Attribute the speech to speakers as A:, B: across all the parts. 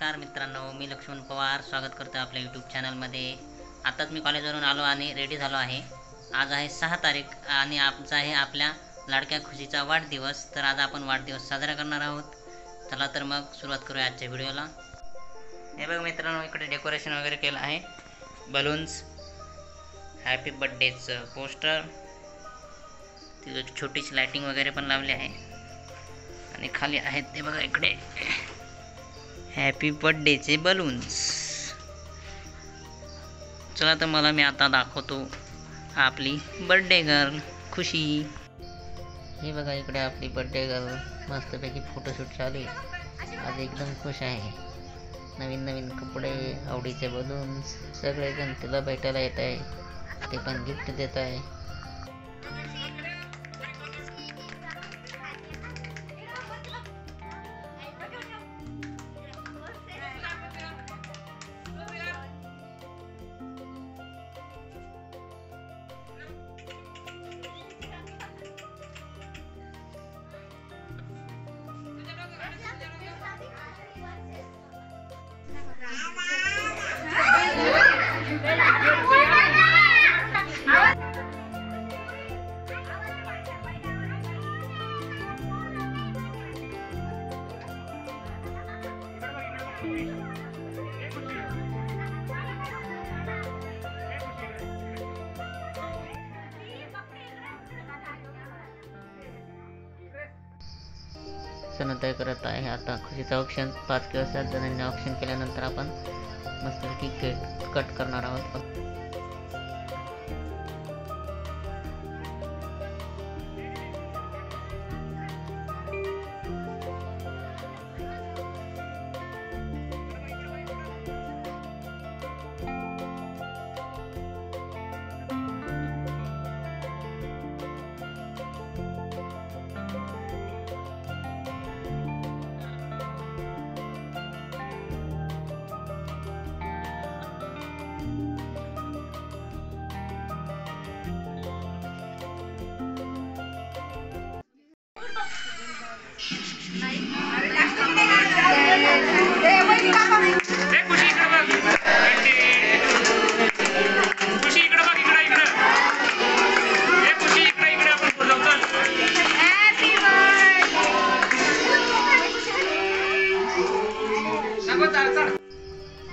A: नमस्कार मित्रांनो, मी लक्ष्मण पवार स्वागत करतो आपल्या यूट्यूब चॅनलमध्ये। आताच मी कॉलेजवरून आलो आणि रेडी झालो आहे। आज आहे 6 तारीख आणि आजचा आहे आपल्या लाडक्या खुशीचा वाढदिवस। तर आज आपण वाढदिवस साजरा करणार आहोत। चला तर मग सुरुवात करूया आजच्या व्हिडिओला। हे बघ मित्रांनो, इकडे डेकोरेशन वगैरे केलं आहे। बलून्स, हॅपी बर्थडेचं पोस्टर, तिथं छोटीशी लाइटिंग वगैरे पण लावली आहे आणि खाली आहेत ते बघा इकडे हॅपी बर्थडेचे बलून्स। चला तर मला मी आता दाखवतो आपली बर्थडे गर्ल खुशी। हे बघा इकडे आपली बर्थडे गर्ल मस्तपैकी फोटोशूट चालू आहे। आज एकदम खुश आहे। नवीन नवीन कपडे, आवडीचे बलून्स, सगळेजण तिला भेटायला येत आहे, ते पण गिफ्ट देत आहे। सनताई करत आहे आता खुशीचं ऑप्शन। 5 किंवा 7 जणांनी ऑप्शन केल्यानंतर आपण मस्तपैकी केक कट करणार आहोत।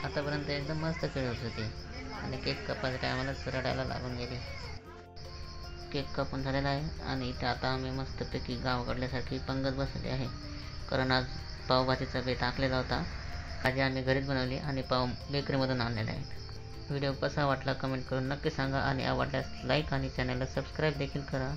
A: आतापर्यंत एकदम मस्त खेळत होते आणि केक कापायच्या टायमालाच रडायला लागून गेली। केक कापून झालेला आहे आणि इथे आता आम्ही मस्तपैकी गावाकडल्यासारखी पंगत बसलेली आहे, कारण आज पावभाजीचा बेत आखलेला होता। भाजी आम्ही घरीच बनवली आणि पाव बेकरीमधून आणलेला आहे। व्हिडिओ कसा वाटला कमेंट करून नक्की सांगा आणि आवडल्यास लाईक आणि चॅनलला सबस्क्राईब देखील करा।